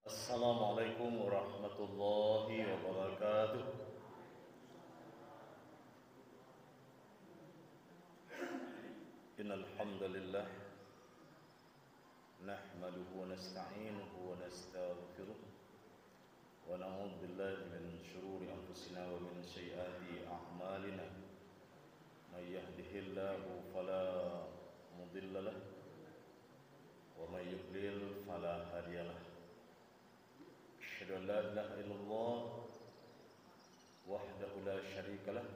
Assalamualaikum warahmatullahi wabarakatuh. Innal hamdalillah nahmaduhu wa nasta'inuhu wa nastaghfiruh wa na'udzu billahi min shururi anfusina wa min sayyiati a'malina. May yahdihillahu fala mudilla lahu wa may yudlil fala hadiya lahu. Asyhadu an la ilaha illallah wahdahu la syarika lahu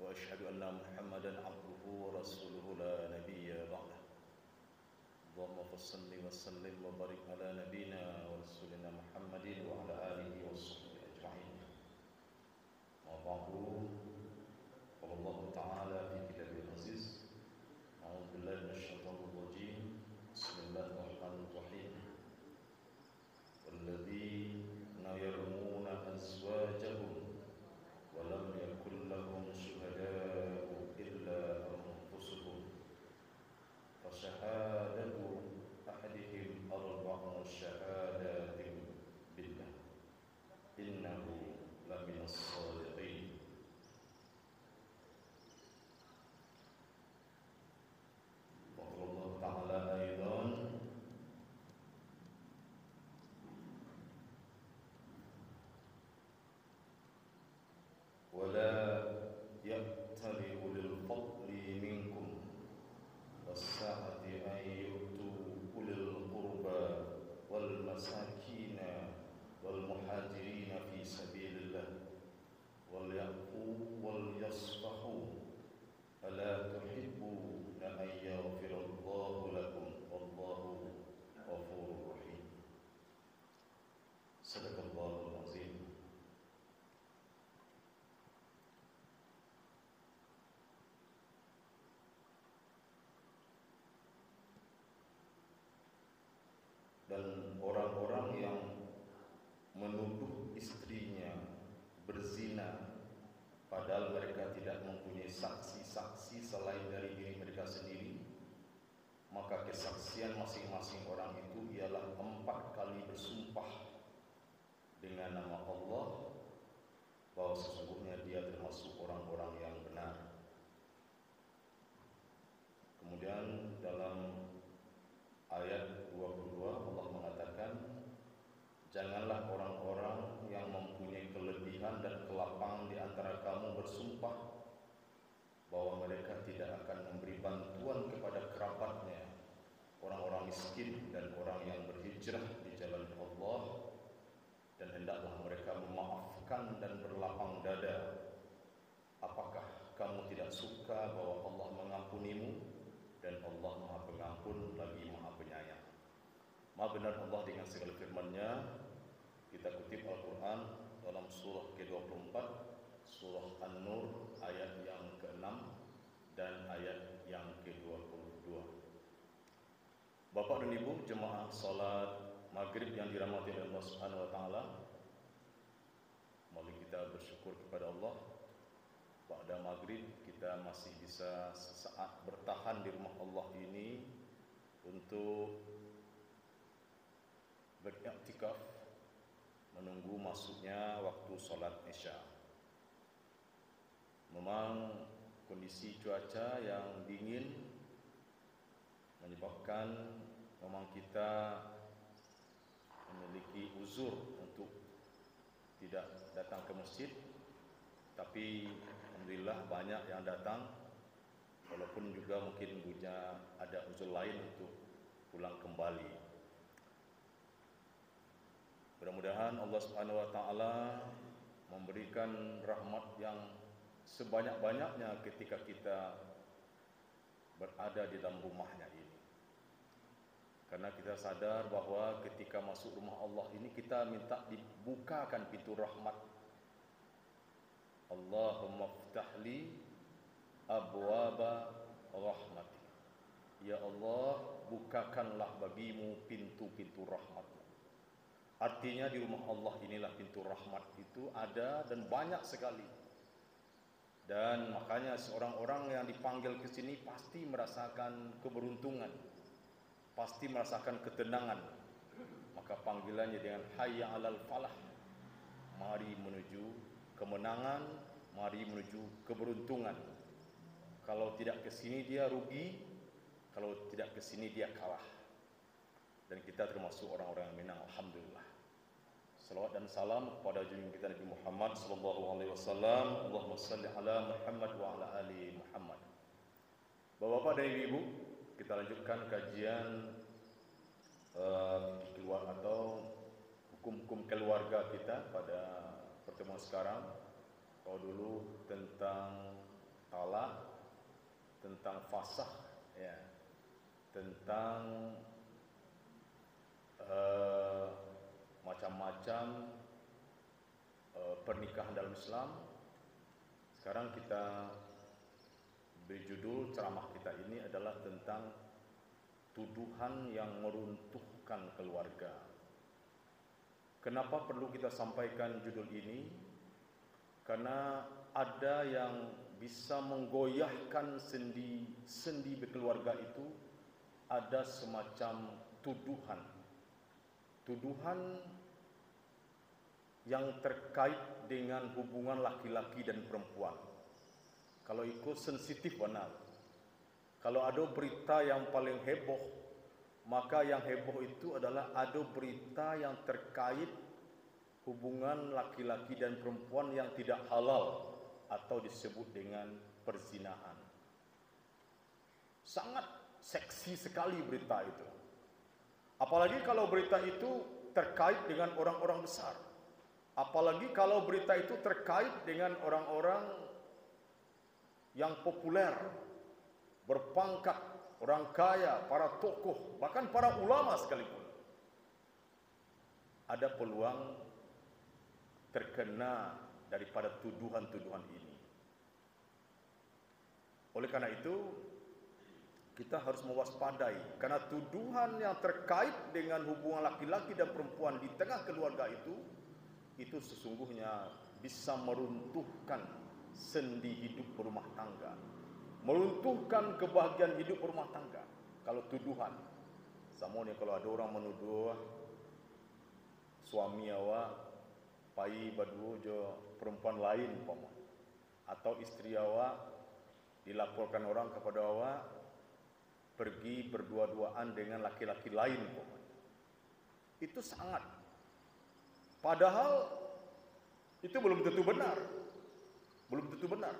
wa asyhadu anna Muhammadan abduhu wa rasuluhu la nabiyya ba'dah. Allahumma shalli wa sallim wa barik ala nabiyyina wa rasulina Muhammadin wa ala alihi wa sahbihi ajma'in. Wa ba'du. Qala Allah ta'ala fi kitabil aziz. A'udzu billahi minasy syaithanir rajim. Bismillahirrahmanirrahim. Walladzina yarmuna azwajahum ولم يكن لهم شهداء إلا أنفسهم فشهادة أحدهم أربع شهادات بالله إنه لمن الصادقين. وقال الله تعالى أيضا ولا يأتل أولي الفضل منكم والسعة أن يؤتوا أولي القربى والمساكين والمهاجرين في سبيل الله وليعفوا وليصفحوا ألا تحبون أن يغفر الله لكم والله غفور رحيم. صدق الله العظيم. Dan orang-orang yang menuduh istrinya berzina padahal mereka tidak mempunyai saksi-saksi selain dari diri mereka sendiri, maka kesaksian masing-masing orang itu ialah 4 kali bersumpah dengan nama Allah bahwa sesungguhnya dia termasuk orang-orang yang benar. Kemudian dalam ayat 22 Allah mengatakan, janganlah orang-orang yang mempunyai kelebihan dan kelapangan di antara kamu bersumpah bahwa mereka tidak akan memberi bantuan kepada kerabatnya, orang-orang miskin dan orang yang berhijrah di jalan Allah, dan hendaklah mereka memaafkan dan berlapang dada. Apakah kamu tidak suka bahwa Allah mengampunimu? Dan Allah Maha Pengampun lagi Maha Penyayang. Maha benar Allah dengan segala firman-Nya. Kita kutip Al-Quran dalam surah ke-24, surah An-Nur ayat yang ke-6 dan ayat yang ke-22. Bapak dan Ibu jemaah salat maghrib yang dirahmati oleh Allah Subhanahu wa taala, mari kita bersyukur kepada Allah. Pada maghrib kita masih bisa sesaat bertahan di rumah Allah ini untuk beriktikaf menunggu masuknya waktu sholat isya. Memang kondisi cuaca yang dingin menyebabkan memang kita memiliki uzur untuk tidak datang ke masjid. Tapi alhamdulillah banyak yang datang, walaupun juga mungkin punya ada uzur lain untuk pulang kembali. Mudah-mudahan Allah Subhanahu wa taala memberikan rahmat yang sebanyak-banyaknya ketika kita berada di dalam rumahnya ini. Karena kita sadar bahwa ketika masuk rumah Allah ini kita minta dibukakan pintu rahmat. Allahumma ftahli abwaba rahmati. Ya Allah, bukakanlah bagimu pintu-pintu rahmat-Mu. Artinya di rumah Allah inilah pintu rahmat itu ada dan banyak sekali. Dan makanya seorang-orang yang dipanggil ke sini pasti merasakan keberuntungan, pasti merasakan ketenangan. Maka panggilannya dengan hayya 'alal falah. Mari menuju kemenangan, mari menuju keberuntungan. Kalau tidak ke sini dia rugi, kalau tidak ke sini dia kalah. Dan kita termasuk orang-orang yang menang, alhamdulillah. Salawat dan salam kepada junjungan kita Nabi Muhammad sallallahu alaihi wasallam. Allahumma shalli ala Muhammad wa ala ali Muhammad. Bapak-bapak dan ibu, kita lanjutkan kajian atau hukum-hukum keluarga kita pada pertemuan sekarang. Kalau dulu tentang talak, tentang fasakh, ya, tentang macam-macam pernikahan dalam Islam. Sekarang kita berjudul ceramah kita ini adalah tentang tuduhan yang meruntuhkan keluarga. Kenapa perlu kita sampaikan judul ini? Karena ada yang bisa menggoyahkan sendi berkeluarga itu, ada semacam tuduhan yang terkait dengan hubungan laki-laki dan perempuan. Kalau itu sensitif benar. Kalau ada berita yang paling heboh, maka yang heboh itu adalah ada berita yang terkait hubungan laki-laki dan perempuan yang tidak halal atau disebut dengan perzinahan. Sangat seksi sekali berita itu. Apalagi kalau berita itu terkait dengan orang-orang besar. Apalagi kalau berita itu terkait dengan orang-orang yang populer, berpangkat, orang kaya, para tokoh, bahkan para ulama sekalipun. Ada peluang terkena daripada tuduhan-tuduhan ini. Oleh karena itu, kita harus mewaspadai, karena tuduhan yang terkait dengan hubungan laki-laki dan perempuan di tengah keluarga itu sesungguhnya bisa meruntuhkan sendi hidup berumah tangga, meruntuhkan kebahagiaan hidup berumah tangga. Kalau tuduhan, samone kalau ada orang menuduh suami awak pai badu jo perempuan lain umpama, atau istri awak dilaporkan orang kepada awak pergi berdua-duaan dengan laki-laki lain umpama. Itu sangat, padahal itu belum tentu benar. Belum tentu benar.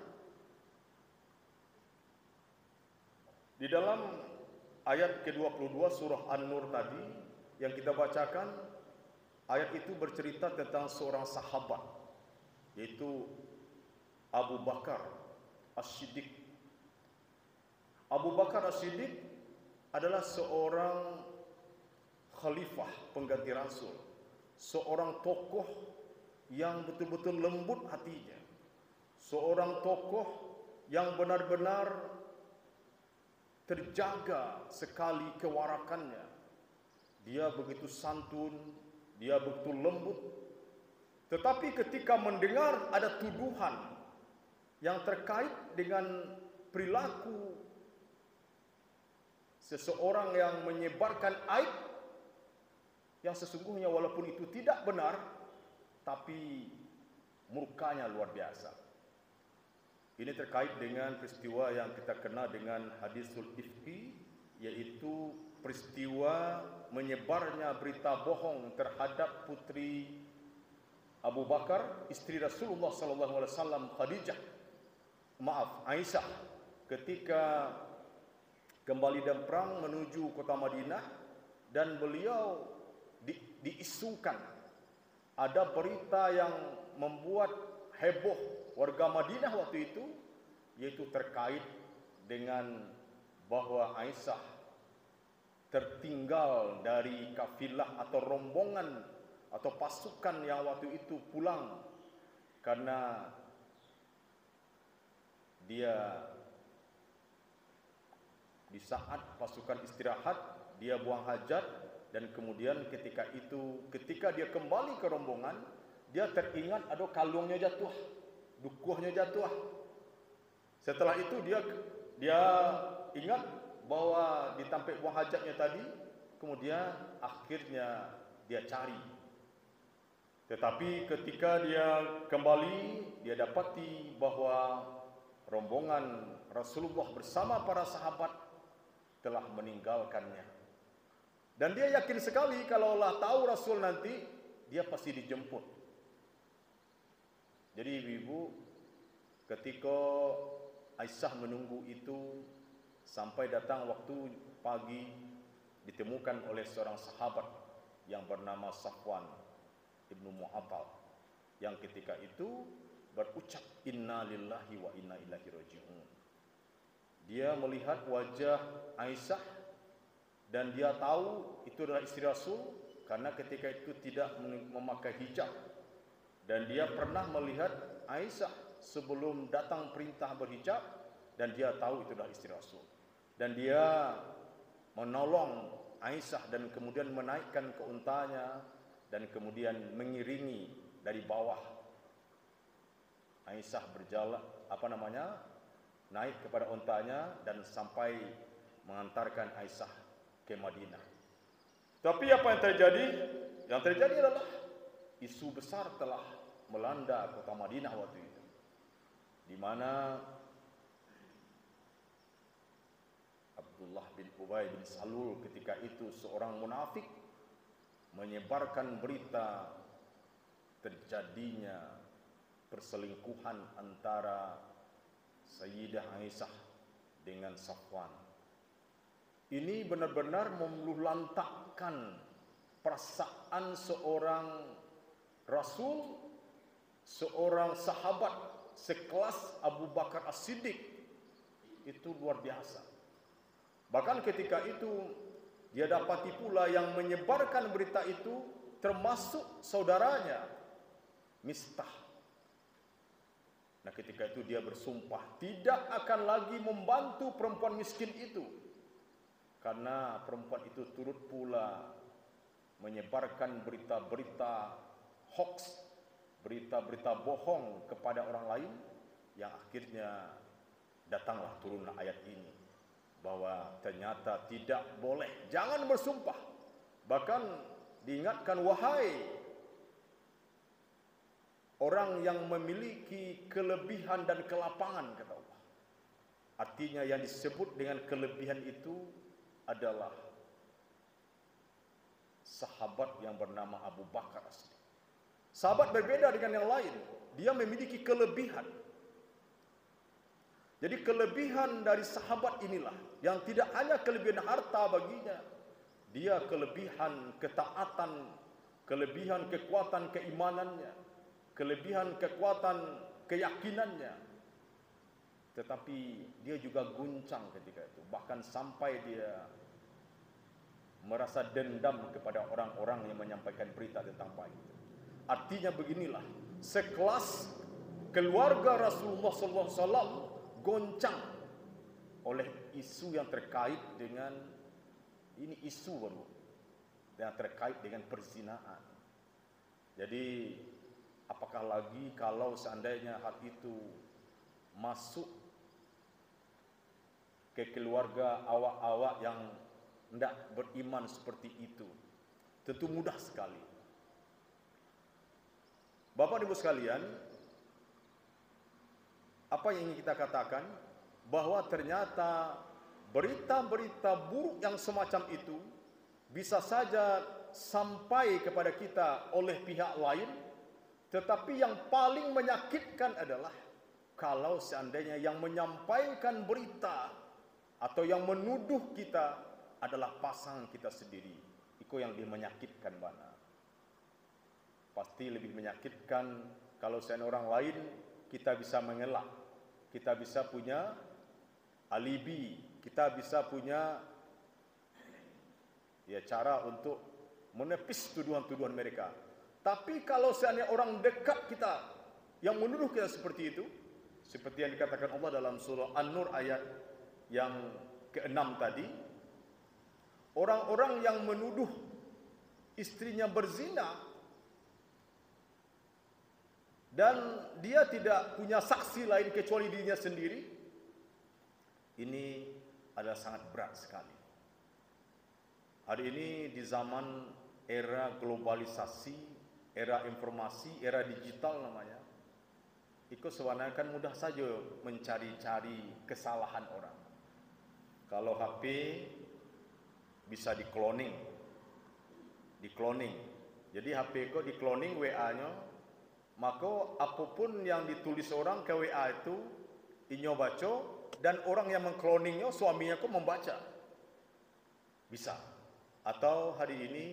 Di dalam ayat ke-22 surah An-Nur tadi yang kita bacakan, ayat itu bercerita tentang seorang sahabat, yaitu Abu Bakar As-Siddiq. Abu Bakar As-Siddiq adalah seorang khalifah pengganti Rasul, seorang tokoh yang betul-betul lembut hatinya, seorang tokoh yang benar-benar terjaga sekali kewarakannya. Dia begitu santun, dia begitu lembut. Tetapi ketika mendengar ada tuduhan yang terkait dengan perilaku seseorang yang menyebarkan aib yang sesungguhnya walaupun itu tidak benar, tapi murkanya luar biasa. Ini terkait dengan peristiwa yang kita kenal dengan hadisul ifki, yaitu peristiwa menyebarnya berita bohong terhadap putri Abu Bakar, istri Rasulullah SAW, Aisyah, ketika kembali dari perang menuju kota Madinah, dan beliau diisukan ada berita yang membuat heboh warga Madinah waktu itu, yaitu terkait dengan bahwa Aisyah tertinggal dari kafilah atau rombongan atau pasukan yang waktu itu pulang, karena dia di saat pasukan istirahat dia buang hajat, dan kemudian ketika dia kembali ke rombongan, dia teringat ada kalungnya jatuh, dukuhnya jatuh. Setelah itu dia ingat bahwa ditampik buang hajatnya tadi. Kemudian akhirnya dia cari. Tetapi ketika dia kembali, dia dapati bahwa rombongan Rasulullah bersama para sahabat telah meninggalkannya. Dan dia yakin sekali kalau Allah tahu Rasul nanti, dia pasti dijemput. Jadi ibu-ibu, ketika Aisyah menunggu itu sampai datang waktu pagi, ditemukan oleh seorang sahabat yang bernama Safwan Ibnu Mu'attal, yang ketika itu berucap inna lillahi wa inna ilaihi raji'un. Dia melihat wajah Aisyah dan dia tahu itu adalah istri Rasul karena ketika itu tidak memakai hijab. Dan dia pernah melihat Aisyah sebelum datang perintah berhijab, dan dia tahu itu adalah istri Rasul. Dan dia menolong Aisyah dan kemudian menaikkan ke untanya dan kemudian mengiringi dari bawah. Aisyah berjalan naik kepada untanya dan sampai mengantarkan Aisyah ke Madinah. Tapi apa yang terjadi? Yang terjadi adalah isu besar telah melanda kota Madinah waktu itu, di mana Abdullah bin Ubay bin Salul ketika itu seorang munafik menyebarkan berita terjadinya perselingkuhan antara Sayyidah Aisyah dengan Safwan. Ini benar-benar meluluhlantakkan perasaan seorang Rasul, seorang sahabat sekelas Abu Bakar As-Siddiq. Itu luar biasa. Bahkan ketika itu dia dapati pula yang menyebarkan berita itu termasuk saudaranya Mistah. Nah, ketika itu dia bersumpah tidak akan lagi membantu perempuan miskin itu, karena perempuan itu turut pula menyebarkan berita-berita hoax, berita-berita bohong kepada orang lain, yang akhirnya datanglah turun ayat ini bahwa ternyata tidak boleh, jangan bersumpah. Bahkan diingatkan, wahai orang yang memiliki kelebihan dan kelapangan, kata Allah. Artinya yang disebut dengan kelebihan itu adalah sahabat yang bernama Abu Bakar As-Siddiq. Sahabat berbeda dengan yang lain, dia memiliki kelebihan. Jadi kelebihan dari sahabat inilah yang tidak hanya kelebihan harta baginya, dia kelebihan ketaatan, kelebihan kekuatan keimanannya, kelebihan kekuatan keyakinannya. Tetapi dia juga guncang ketika itu, bahkan sampai dia merasa dendam kepada orang-orang yang menyampaikan berita tentang baik. Artinya beginilah, sekelas keluarga Rasulullah SAW goncang oleh isu yang terkait dengan ini, isu baru yang terkait dengan perzinaan. Jadi apakah lagi kalau seandainya hal itu masuk ke keluarga awak-awak yang tidak beriman seperti itu, tentu mudah sekali. Bapak Ibu sekalian, apa yang ingin kita katakan? Bahwa ternyata berita-berita buruk yang semacam itu bisa saja sampai kepada kita oleh pihak lain, tetapi yang paling menyakitkan adalah kalau seandainya yang menyampaikan berita atau yang menuduh kita adalah pasangan kita sendiri. Itu yang lebih menyakitkan mana? Pasti lebih menyakitkan kalau seandainya orang lain kita bisa mengelak, kita bisa punya alibi, kita bisa punya cara untuk menepis tuduhan-tuduhan mereka. Tapi kalau seandainya orang dekat kita yang menuduh kita seperti itu, seperti yang dikatakan Allah dalam surah An-Nur ayat yang ke-6 tadi, orang-orang yang menuduh istrinya berzina dan dia tidak punya saksi lain kecuali dirinya sendiri, ini adalah sangat berat sekali. Hari ini di zaman era globalisasi, era informasi, era digital namanya. Itu sebenarnya kan mudah saja mencari-cari kesalahan orang. Kalau HP bisa di-cloning. Jadi HP kau di-cloning WA-nya, maka apapun yang ditulis orang ke WA itu inyo baca, dan orang yang meng-cloningnya suaminya kau membaca. Bisa. Atau hari ini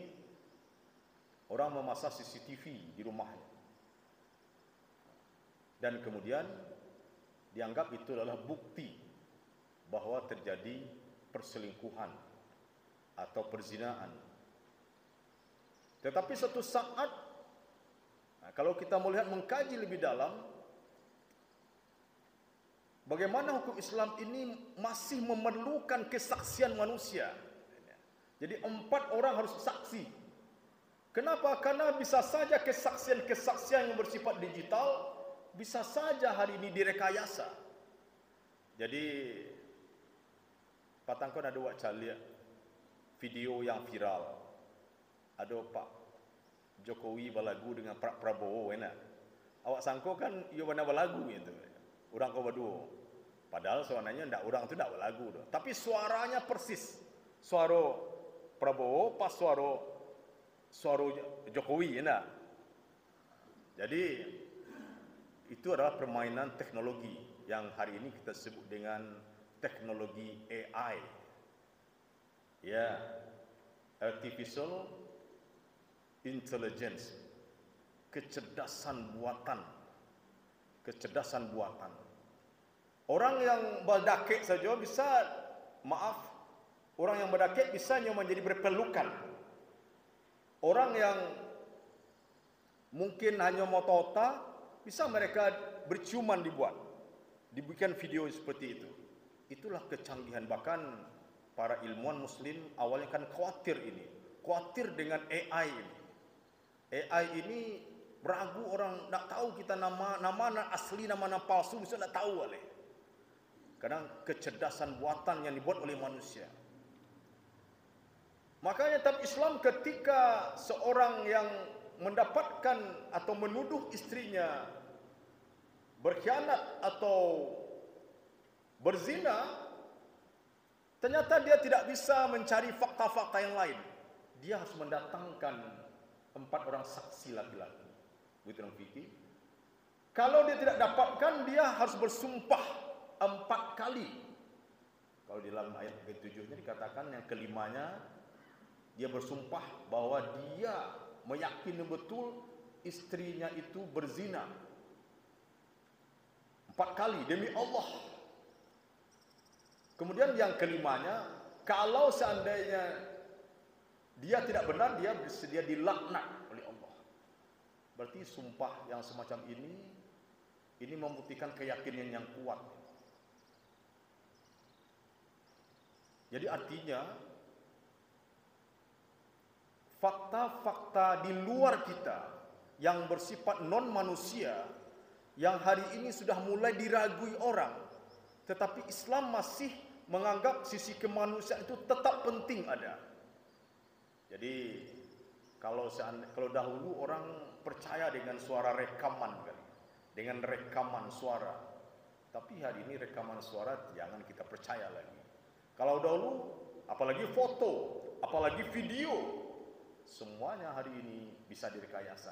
orang memasang CCTV di rumahnya. Dan kemudian dianggap itu adalah bukti bahwa terjadi perselingkuhan atau perzinaan. Tetapi suatu saat, kalau kita melihat mengkaji lebih dalam, bagaimana hukum Islam ini masih memerlukan kesaksian manusia. Jadi 4 orang harus saksi. Kenapa? Karena bisa saja kesaksian yang bersifat digital bisa saja hari ini direkayasa. Jadi patangkon ada buat lihat video yang viral. Ada Pak Jokowi balagu dengan Pak Prabowo, enak. Awak sangko kan ia mana balagu itu. Orang kau berdua. Padahal sebenarnya ndak, orang itu ndak balagu doh. Tapi suaranya persis. Suara Prabowo pas suara Jokowi, enak. Jadi itu adalah permainan teknologi yang hari ini kita sebut dengan teknologi AI. Ya, artificial intelligence, kecerdasan buatan. Orang yang berdakik saja bisa, orang yang berdakik bisa menjadi berpelukan. Orang yang mungkin hanya motota, bisa mereka berciuman dibikin video seperti itu. Itulah kecanggihan. Bahkan para ilmuwan muslim awalnya kan khawatir dengan AI ini. AI ini ragu, orang tak tahu kita nama asli, nama palsu, misalnya tak tahu oleh. Kadang kecerdasan buatan yang dibuat oleh manusia. Makanya dalam Islam ketika seorang yang mendapatkan atau menuduh istrinya berkhianat atau berzina, ternyata dia tidak bisa mencari fakta-fakta yang lain. Dia harus mendatangkan 4 orang saksi laki-laki. Begitu dalam fikih. Kalau dia tidak dapatkan, dia harus bersumpah 4 kali. Kalau di dalam ayat ke-7-nya dikatakan yang kelimanya dia bersumpah bahwa dia meyakini betul istrinya itu berzina. 4 kali demi Allah. Kemudian yang kelimanya, kalau seandainya dia tidak benar, dia bersedia dilaknat oleh Allah. Berarti sumpah yang semacam ini membuktikan keyakinan yang kuat. Jadi artinya fakta-fakta di luar kita yang bersifat non manusia, yang hari ini sudah mulai diragui orang, tetapi Islam masih menganggap sisi kemanusiaan itu tetap penting ada. Jadi kalau dahulu orang percaya dengan suara rekaman, dengan rekaman suara, tapi hari ini rekaman suara jangan kita percaya lagi. Kalau dahulu, apalagi foto, apalagi video, semuanya hari ini bisa direkayasa.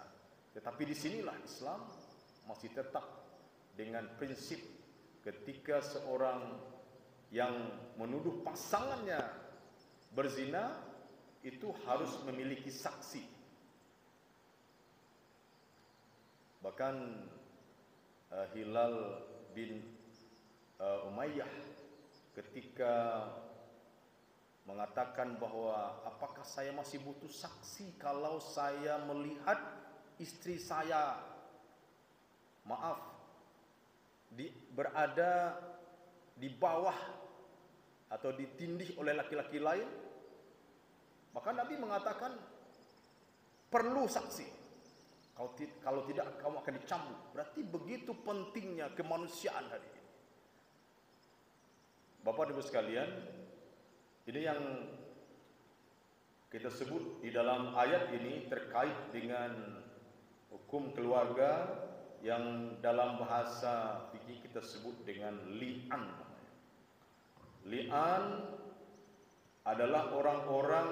Tetapi disinilah Islam masih tetap dengan prinsip ketika seorang yang menuduh pasangannya berzina itu harus memiliki saksi. Bahkan Hilal bin Umayyah ketika mengatakan bahwa apakah saya masih butuh saksi kalau saya melihat istri saya berada di bawah atau ditindih oleh laki-laki lain, maka Nabi mengatakan perlu saksi. Kalau tidak kamu akan dicambuk. Berarti begitu pentingnya kemanusiaan hari ini. Bapak dan Ibu sekalian, ini yang kita sebut di dalam ayat ini terkait dengan hukum keluarga yang dalam bahasa fikih kita sebut dengan li'an. Li'an adalah orang-orang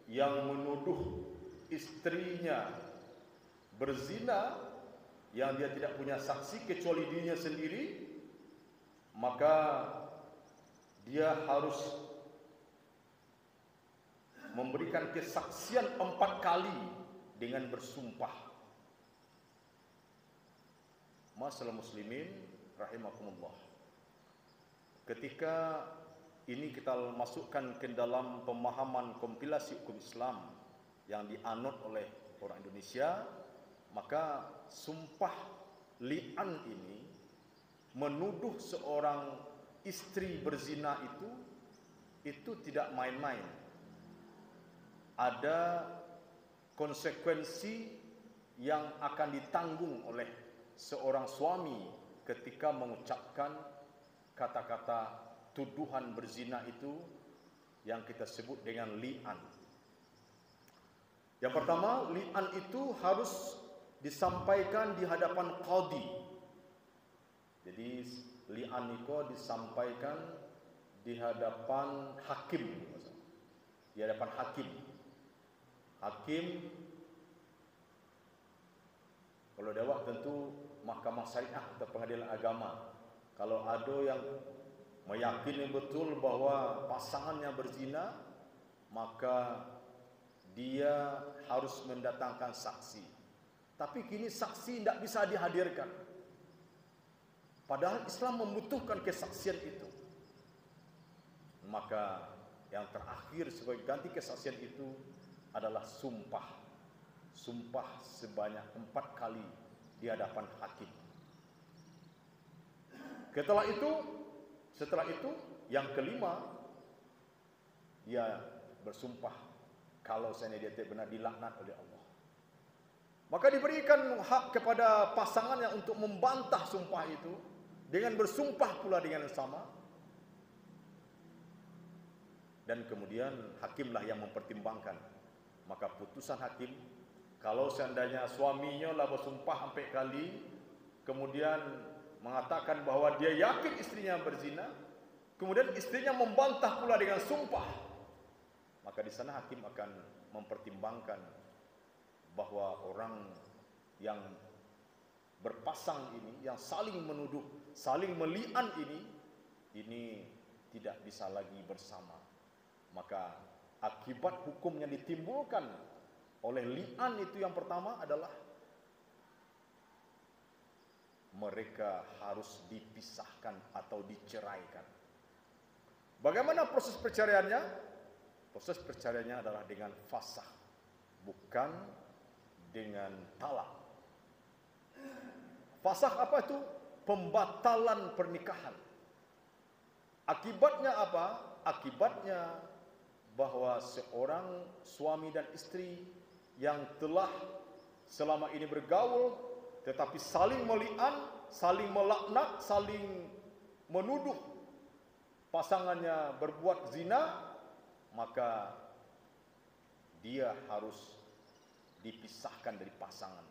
yang menuduh istrinya berzina yang dia tidak punya saksi kecuali dirinya sendiri, maka dia harus memberikan kesaksian 4 kali dengan bersumpah. Masalah muslimin rahimakumullah. Ketika ini kita masukkan ke dalam pemahaman kompilasi hukum Islam yang dianut oleh orang Indonesia, maka sumpah li'an ini menuduh seorang istri berzina itu tidak main-main. Ada konsekuensi yang akan ditanggung oleh seorang suami ketika mengucapkan kata-kata tuduhan berzina itu yang kita sebut dengan li'an. Yang pertama, li'an itu harus disampaikan di hadapan qadhi. Jadi li'an itu disampaikan di hadapan hakim. Di hadapan hakim. Hakim, kalau dewak tentu mahkamah syariah atau pengadilan agama. Kalau ada yang meyakini betul bahwa pasangannya berzina, maka dia harus mendatangkan saksi. Tapi kini saksi tidak bisa dihadirkan. Padahal Islam membutuhkan kesaksian itu. Maka yang terakhir sebagai ganti kesaksian itu adalah sumpah. Sumpah sebanyak 4 kali di hadapan hakim. Setelah itu yang kelima, dia bersumpah kalau seandainya dia benar dilaknat oleh Allah. Maka diberikan hak kepada pasangannya untuk membantah sumpah itu dengan bersumpah pula dengan yang sama. Dan kemudian hakimlah yang mempertimbangkan. Maka putusan hakim, kalau seandainya suaminya lah bersumpah 4 kali, kemudian mengatakan bahwa dia yakin istrinya berzina, kemudian istrinya membantah pula dengan sumpah, maka di sana hakim akan mempertimbangkan bahwa orang yang berpasang ini, yang saling menuduh, saling meli'an ini tidak bisa lagi bersama. Maka akibat hukum yang ditimbulkan oleh li'an itu yang pertama adalah mereka harus dipisahkan atau diceraikan. Bagaimana proses perceraiannya? Proses perceraiannya adalah dengan fasakh, bukan dengan talak. Fasakh apa itu? Pembatalan pernikahan. Akibatnya apa? Akibatnya bahwa seorang suami dan istri yang telah selama ini bergaul tetapi saling meli'an, saling melaknat, saling menuduh pasangannya berbuat zina, maka dia harus dipisahkan dari pasangan.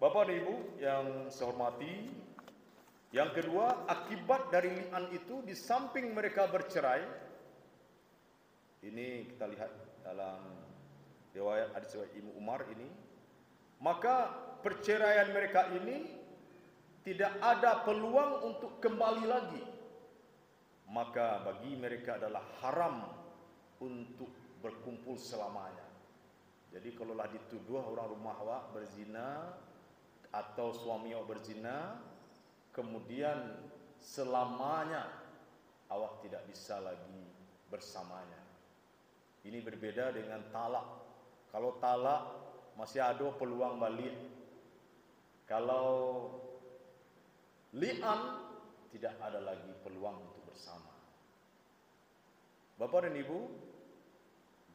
Bapak dan Ibu yang saya hormati, yang kedua, akibat dari li'an itu di samping mereka bercerai, ini kita lihat dalam riwayat hadis Ibnu Umar ini, maka perceraian mereka ini tidak ada peluang untuk kembali lagi. Maka bagi mereka adalah haram untuk berkumpul selamanya. Jadi kalaulah dituduh orang rumah awak berzina atau suami awak berzina, kemudian selamanya awak tidak bisa lagi bersamanya. Ini berbeda dengan talak. Kalau talak masih ada peluang balik. Kalau li'an tidak ada lagi peluang untuk bersama. Bapak dan Ibu,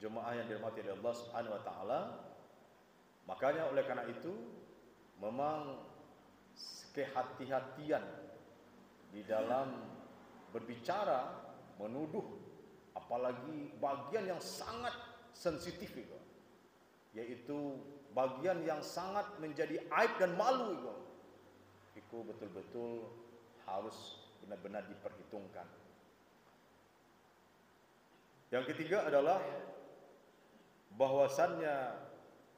jemaah yang dirahmati oleh Allah Subhanahu wa taala, makanya oleh karena itu memang kehati-hatian di dalam berbicara, menuduh apalagi bagian yang sangat sensitif itu, yaitu bagian yang sangat menjadi aib dan malu itu betul-betul harus benar-benar diperhitungkan. Yang ketiga adalah bahwasannya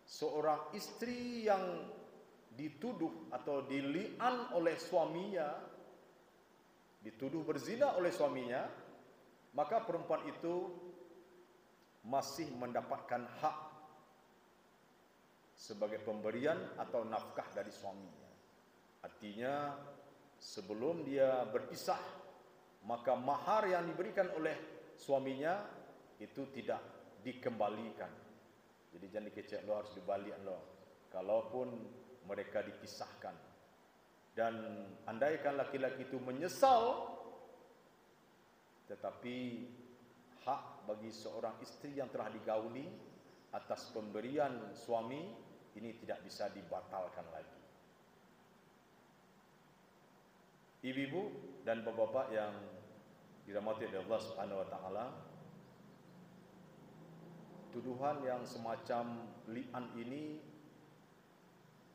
seorang istri yang dituduh atau dili'an oleh suaminya, dituduh berzina oleh suaminya, maka perempuan itu masih mendapatkan hak sebagai pemberian atau nafkah dari suaminya. Artinya sebelum dia berpisah, maka mahar yang diberikan oleh suaminya itu tidak dikembalikan. Jadi jangan dikecek lo, harus dibalik lo kalaupun mereka dipisahkan. Dan andaikan laki-laki itu menyesal, tetapi hak bagi seorang istri yang telah digauli atas pemberian suami ini tidak bisa dibatalkan lagi. Ibu-ibu dan bapak-bapak yang dirahmati oleh Allah Subhanahu wa taala, tuduhan yang semacam li'an ini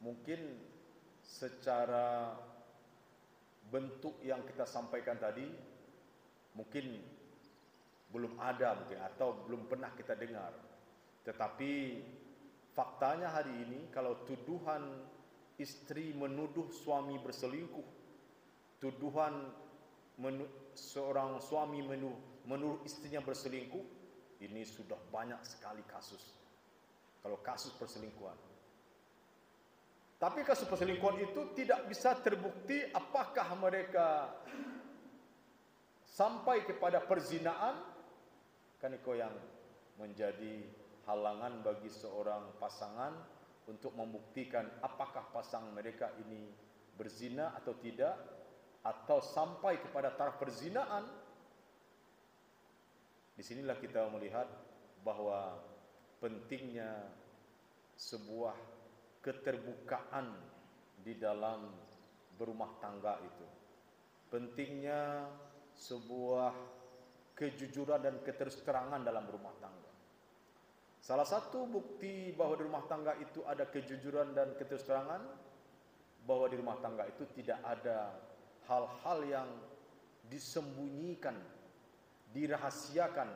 mungkin secara bentuk yang kita sampaikan tadi mungkin belum ada mungkin, atau belum pernah kita dengar. Tetapi faktanya hari ini, kalau tuduhan istri menuduh suami berselingkuh, tuduhan seorang suami menuduh istrinya berselingkuh, ini sudah banyak sekali kasus. Kalau kasus perselingkuhan. Tapi kasus perselingkuhan itu tidak bisa terbukti apakah mereka sampai kepada perzinaan. Kan itu yang menjadi halangan bagi seorang pasangan untuk membuktikan apakah pasangan mereka ini berzina atau tidak, atau sampai kepada taraf perzinaan. Di sinilah kita melihat bahwa pentingnya sebuah keterbukaan di dalam berumah tangga itu. Pentingnya sebuah kejujuran dan keterus terangan dalam rumah tangga. Salah satu bukti bahwa di rumah tangga itu ada kejujuran dan keterus terangan, bahwa di rumah tangga itu tidak ada hal-hal yang disembunyikan, dirahasiakan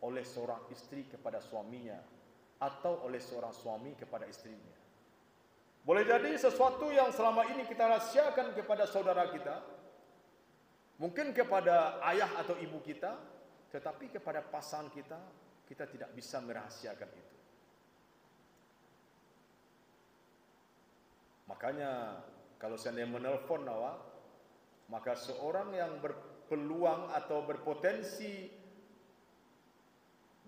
oleh seorang istri kepada suaminya atau oleh seorang suami kepada istrinya. Boleh jadi sesuatu yang selama ini kita rahasiakan kepada saudara kita, mungkin kepada ayah atau ibu kita, tetapi kepada pasangan kita, kita tidak bisa merahasiakan itu. Makanya kalau saya menelpon awak, maka seorang yang berpeluang atau berpotensi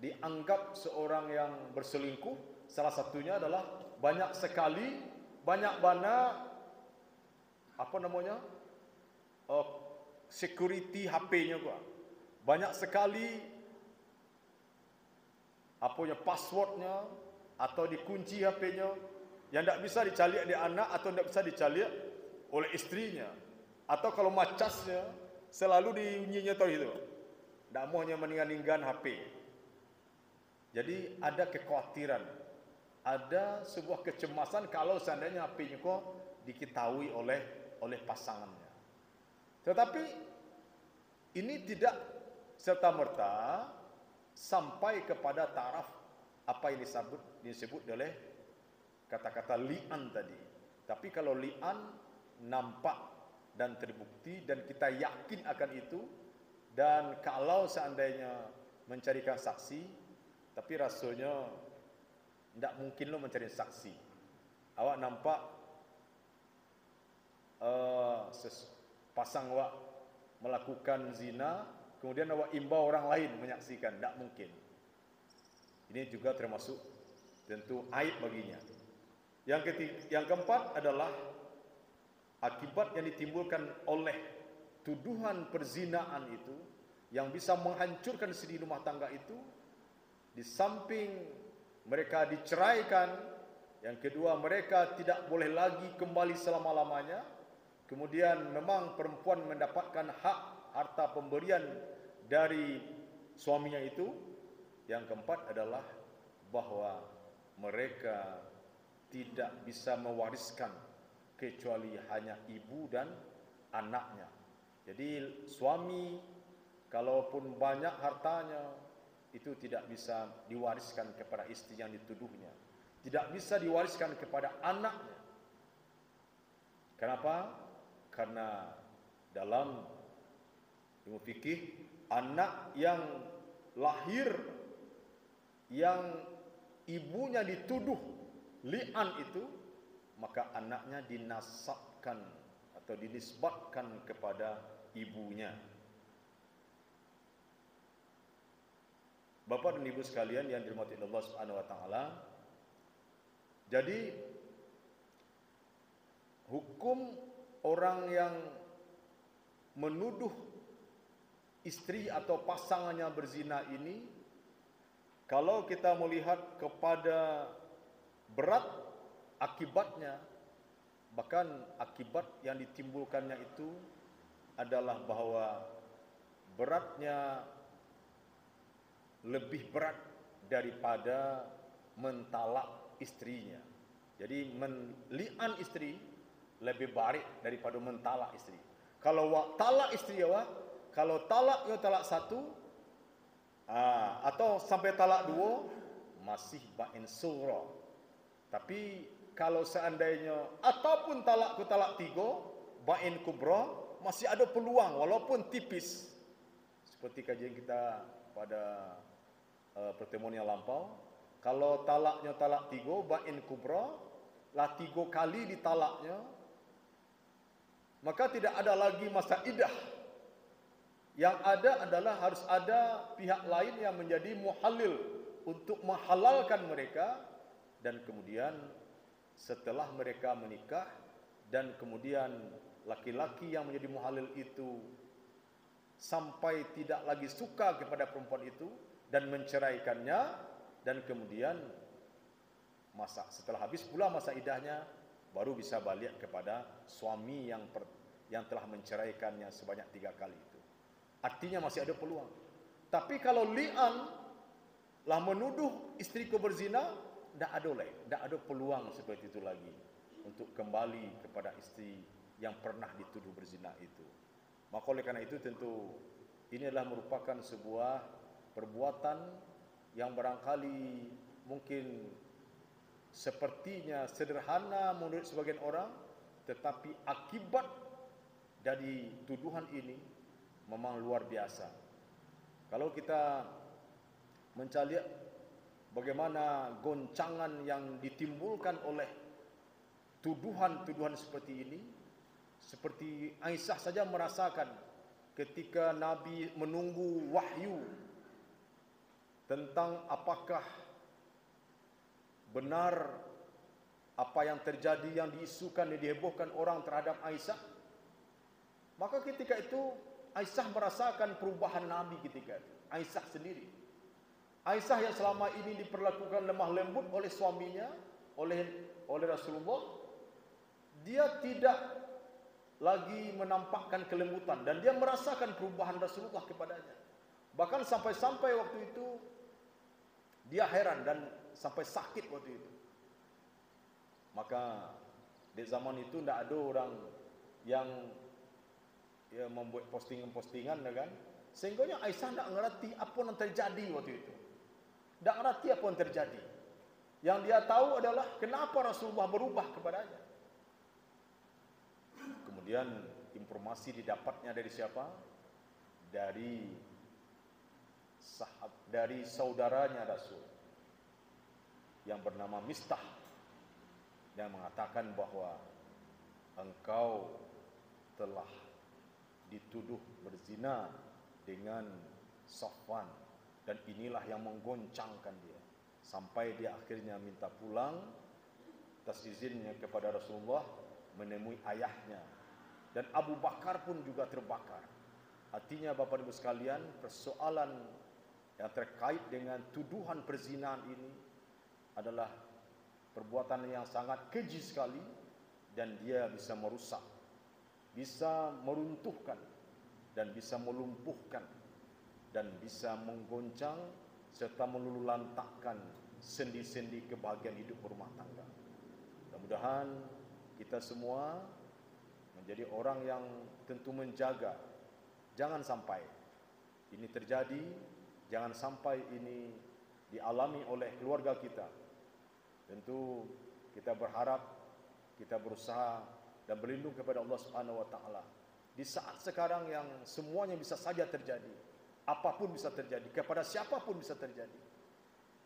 dianggap seorang yang berselingkuh, salah satunya adalah banyak sekali, banyak mana security HP-nya gua. Banyak sekali passwordnya atau dikunci HP-nya yang tidak bisa dicalik di anak atau tidak bisa dicalik oleh istrinya. Atau kalau macasnya selalu diunyinya tahu itu. Tidak maunya meninggal-ninggalkan HP. Jadi ada kekhawatiran, ada sebuah kecemasan kalau seandainya HP-nya kok diketahui oleh pasangannya. Tetapi ini tidak serta-merta sampai kepada taraf apa yang disebut oleh kata-kata li'an tadi. Tapi kalau li'an nampak dan terbukti dan kita yakin akan itu, dan kalau seandainya mencarikan saksi, tapi rasanya tidak mungkin lo mencari saksi. Awak nampak pasang awak melakukan zina, kemudian awak imbau orang lain menyaksikan, tidak mungkin. Ini juga termasuk tentu aib baginya. Yang keempat adalah akibat yang ditimbulkan oleh tuduhan perzinaan itu, yang bisa menghancurkan segi rumah tangga itu. Di samping mereka diceraikan, yang kedua mereka tidak boleh lagi kembali selama-lamanya. Kemudian memang perempuan mendapatkan hak harta pemberian dari suaminya itu. Yang keempat adalah bahwa mereka tidak bisa mewariskan kecuali hanya ibu dan anaknya. Jadi suami kalaupun banyak hartanya itu tidak bisa diwariskan kepada istri yang dituduhnya, tidak bisa diwariskan kepada anaknya. Kenapa? Karena dalam ilmu fikih, anak yang lahir yang ibunya dituduh li'an itu, maka anaknya dinasabkan atau dinisbatkan kepada ibunya. Bapak dan Ibu sekalian yang dirahmati Allah Subhanahu wa taala, jadi hukum orang yang menuduh istri atau pasangannya berzina ini, kalau kita melihat kepada berat akibatnya, bahkan akibat yang ditimbulkannya itu adalah bahwa beratnya lebih berat daripada mentalak istrinya. Jadi menli'an istri lebih baik daripada mentalak istri. Kalau talak istri kalau talaknya talak satu atau sampai talak dua masih ba'in surah. Tapi kalau seandainya ataupun talak ke talak tiga, ba'in kubra, masih ada peluang walaupun tipis. Seperti kajian kita pada pertemuan yang lampau, kalau talaknya talak tiga, ba'in kubra, lah 3 kali ditalaknya, maka tidak ada lagi masa iddah. Yang ada adalah harus ada pihak lain yang menjadi muhalil untuk menghalalkan mereka, dan kemudian setelah mereka menikah dan kemudian laki-laki yang menjadi muhalil itu sampai tidak lagi suka kepada perempuan itu dan menceraikannya, dan kemudian setelah habis pula masa iddahnya baru bisa balik kepada suami yang telah menceraikannya sebanyak 3 kali itu. Artinya masih ada peluang. Tapi kalau li'an lah menuduh istriku berzina, tidak ada peluang seperti itu lagi untuk kembali kepada istri yang pernah dituduh berzina itu. Maka oleh karena itu tentu ini adalah merupakan sebuah perbuatan yang barangkali mungkin sepertinya sederhana menurut sebagian orang, tetapi akibat dari tuduhan ini memang luar biasa. Kalau kita mencari bagaimana goncangan yang ditimbulkan oleh tuduhan-tuduhan seperti ini, seperti Aisyah saja merasakan ketika Nabi menunggu wahyu tentang apakah benar apa yang terjadi, yang diisukan dan dihebohkan orang terhadap Aisyah. Maka ketika itu Aisyah merasakan perubahan Nabi ketika itu. Aisyah sendiri, Aisyah yang selama ini diperlakukan lemah lembut oleh suaminya, oleh Rasulullah, dia tidak lagi menampakkan kelembutan dan dia merasakan perubahan Rasulullah kepadanya. Bahkan sampai-sampai waktu itu dia heran dan sampai sakit waktu itu. Maka di zaman itu tidak ada orang yang membuat postingan-postingan, kan? Sehingga Aisyah tidak mengerti apa yang terjadi waktu itu. Tidak mengerti apa yang terjadi. Yang dia tahu adalah kenapa Rasulullah berubah kepadanya. Kemudian informasi didapatnya dari siapa? Dari saudaranya Rasul yang bernama Mistah, yang mengatakan bahwa engkau telah dituduh berzina dengan Safwan, dan inilah yang menggoncangkan dia sampai dia akhirnya minta pulang atas izinnya kepada Rasulullah menemui ayahnya, dan Abu Bakar pun juga terbakar. Artinya Bapak Ibu sekalian, persoalan yang terkait dengan tuduhan perzinahan ini adalah perbuatan yang sangat keji sekali, dan dia bisa merusak, bisa meruntuhkan, dan bisa melumpuhkan dan bisa menggoncang serta meluluhlantakkan sendi-sendi kebahagiaan hidup berumah tangga. Mudah-mudahan kita semua menjadi orang yang tentu menjaga, jangan sampai ini terjadi, jangan sampai ini dialami oleh keluarga kita. Tentu kita berharap, kita berusaha dan berlindung kepada Allah Subhanahu wa taala. Di saat sekarang yang semuanya bisa saja terjadi, apapun bisa terjadi, kepada siapapun bisa terjadi.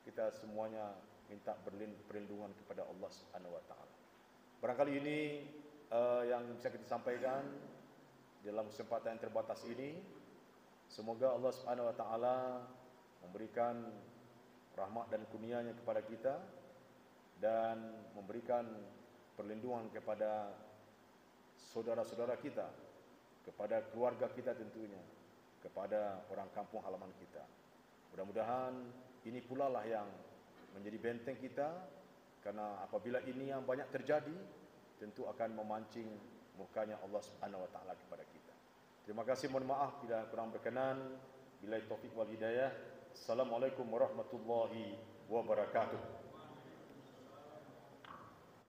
Kita semuanya minta perlindungan kepada Allah Subhanahu wa taala. Barangkali ini yang bisa kita sampaikan dalam kesempatan yang terbatas ini. Semoga Allah Subhanahu wa taala memberikan rahmat dan kurnia-Nya kepada kita dan memberikan perlindungan kepada saudara-saudara kita, kepada keluarga kita tentunya, kepada orang kampung halaman kita. Mudah-mudahan ini pula lah yang menjadi benteng kita, karena apabila ini yang banyak terjadi, tentu akan memancing murkanya Allah Subhanahu wa taala kepada kita. Terima kasih, mohon maaf bila kurang berkenan. Billahi taufik wal hidayah. Assalamualaikum warahmatullahi wabarakatuh.